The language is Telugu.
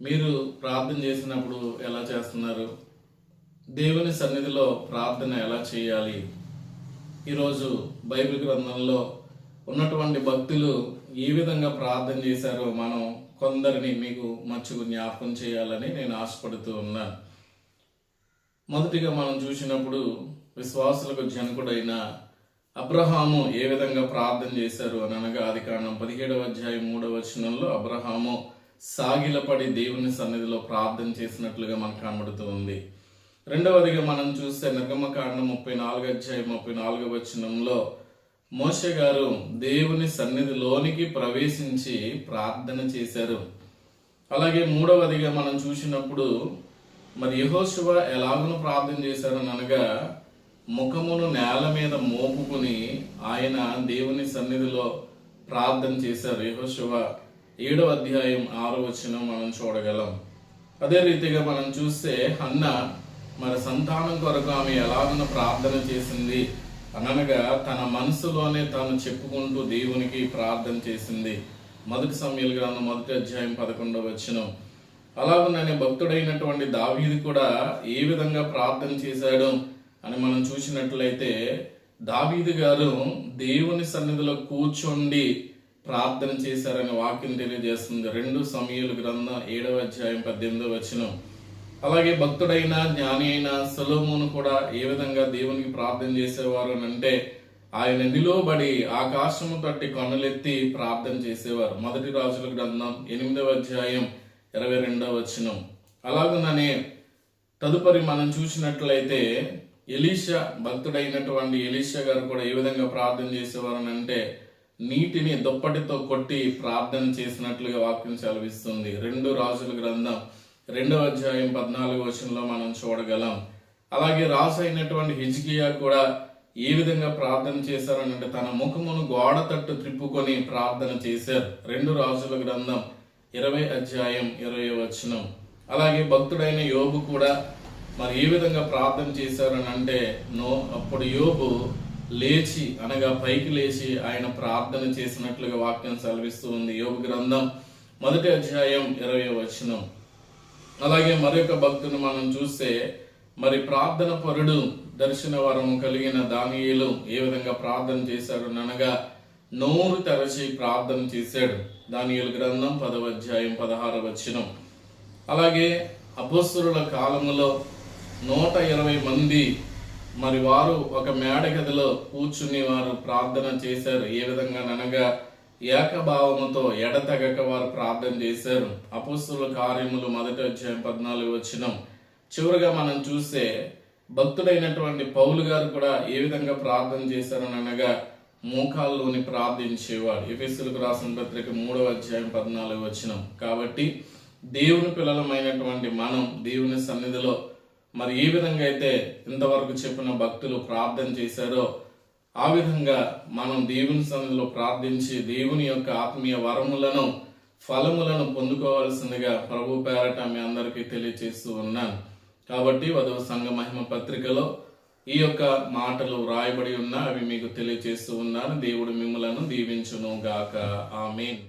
మీరు ప్రార్థన చేసినప్పుడు ఎలా చేస్తున్నారు? దేవుని సన్నిధిలో ప్రార్థన ఎలా చేయాలి? ఈరోజు బైబిల్ గ్రంథంలో ఉన్నటువంటి భక్తులు ఏ విధంగా ప్రార్థన చేశారో మనం కొందరిని మీకు మచ్చుకు జ్ఞాపకం చేయాలని నేను ఆశపడుతూ ఉన్నాను. మొదటిగా మనం చూసినప్పుడు విశ్వాసులకు జనకుడైన అబ్రహాము ఏ విధంగా ప్రార్థన చేశారు అని అనగా ఆదికాండం 17వ అధ్యాయం 3వ వచనంలో అబ్రహాము సాగిలపడి దేవుని సన్నిధిలో ప్రార్థన చేసినట్లుగా మనకు కనబడుతూ ఉంది. రెండవదిగా మనం చూస్తే నిర్గమకాండం 34వ అధ్యాయం 34వ వచనంలో మోషే గారు దేవుని సన్నిధిలోనికి ప్రవేశించి ప్రార్థన చేశారు. అలాగే మూడవదిగా మనం చూసినప్పుడు మరి యెహోషువ ఎలాగను ప్రార్థన చేశారని అనగా ముఖమును నేల మీద మోపుకుని ఆయన దేవుని సన్నిధిలో ప్రార్థన చేశారు. యెహోషువ 7వ అధ్యాయం 6వ వచనం మనం చూడగలం. అదే రీతిగా మనం చూస్తే హన్న మరి సంతానం కొరకు ఆమె ఎలాగన ప్రార్థన చేసింది అనగా తన మనసులోనే తాను చెప్పుకుంటూ దేవునికి ప్రార్థన చేసింది. మొదటి సమూయేలు గ్రంథం 1వ అధ్యాయం 11వ వచనం. అలాగనే భక్తుడైనటువంటి దావీదు కూడా ఏ విధంగా ప్రార్థన చేశాడు అని మనం చూసినట్లయితే దావీదు గారు దేవుని సన్నిధిలో కూర్చోండి ప్రార్థన చేశారని వాక్యం తెలియజేస్తుంది. 2 సమూయేలు గ్రంథం 7వ అధ్యాయం 18వ వచనం. అలాగే భక్తుడైన జ్ఞాని అయిన సొలొమోను కూడా ఏ విధంగా దేవునికి ప్రార్థన చేసేవారు అని అంటే ఆయన నిలువబడి ఆకాశము తట్టి కన్నులెత్తి ప్రార్థన చేసేవారు. మొదటి రాజుల గ్రంథం 8వ అధ్యాయం 22వ వచనం. అలాగుననే తదుపరి మనం చూసినట్లయితే ఎలీషా భక్తుడైనటువంటి ఎలీషా గారు కూడా ఏ విధంగా ప్రార్థన చేసేవారు అని అంటే నీటిని దుప్పటితో కొట్టి ప్రార్థన చేసినట్లుగా వాక్యం సెలవిస్తుంది. 2 రాజుల గ్రంథం 2వ అధ్యాయం 14వ వచనంలో మనం చూడగలం. అలాగే రాజు అయినటువంటి హిజ్కియా కూడా ఏ విధంగా ప్రార్థన చేశారని అంటే తన ముఖమును గోడ తట్టు త్రిప్పుకొని ప్రార్థన చేశారు. 2 రాజుల గ్రంథం 20వ అధ్యాయం 20వ వచనం. అలాగే భక్తుడైన యోబు కూడా మరి ఏ విధంగా ప్రార్థన చేశారని అంటే అప్పుడు యోబు లేచి అనగా పైకి లేచి ఆయన ప్రార్థన చేసినట్లుగా వాక్యం సెలవిస్తూ ఉంది. యోబు గ్రంథం 1వ అధ్యాయం 20వ వచనం. అలాగే మరొక భక్తుని మనం చూస్తే మరి ప్రార్థన పరుడు దర్శన వరం కలిగిన దానియేలు ఏ విధంగా ప్రార్థన చేశాడు అనగా నోరు తెరచి ప్రార్థన చేశాడు. దానియేలు గ్రంథం 10వ అధ్యాయం 16వ వచనం. అలాగే అపొస్తలుల కాలములో 120 మంది మరి వారు ఒక మేడ గదిలో కూర్చుని వారు ప్రార్థన చేశారు. ఏ విధంగా అనగా ఏకభావముతో ఎడతెగక వారు ప్రార్థన చేశారు. అపొస్తలుల కార్యములు 1వ అధ్యాయం 14వ వచనం. చివరిగా మనం చూస్తే భక్తుడైనటువంటి పౌలు గారు కూడా ఏ విధంగా ప్రార్థన చేశారని అనగా మోకాల్లోని ప్రార్థించేవాడు. ఎఫెసీయులకు రాసిన పత్రిక 3వ అధ్యాయం 14వ వచనం. కాబట్టి దేవుని పిల్లలమైనటువంటి మనం దేవుని సన్నిధిలో మరి ఏ విధంగా అయితే ఇంతవరకు చెప్పిన భక్తులు ప్రార్థన చేశారో ఆ విధంగా మనం దేవుని సన్నిధిలో ప్రార్థించి దేవుని యొక్క ఆత్మీయ వరములను ఫలములను పొందుకోవాల్సిందిగా ప్రభు పేరట మీ అందరికీ తెలియజేస్తూ ఉన్నాను. కాబట్టి వధువు సంఘ మహిమ పత్రికలో ఈ యొక్క మాటలు వ్రాయబడి ఉన్నా అవి మీకు తెలియజేస్తూ ఉన్నాను. దేవుడు మిమ్మలను దీవించును గాక. ఆమేన్.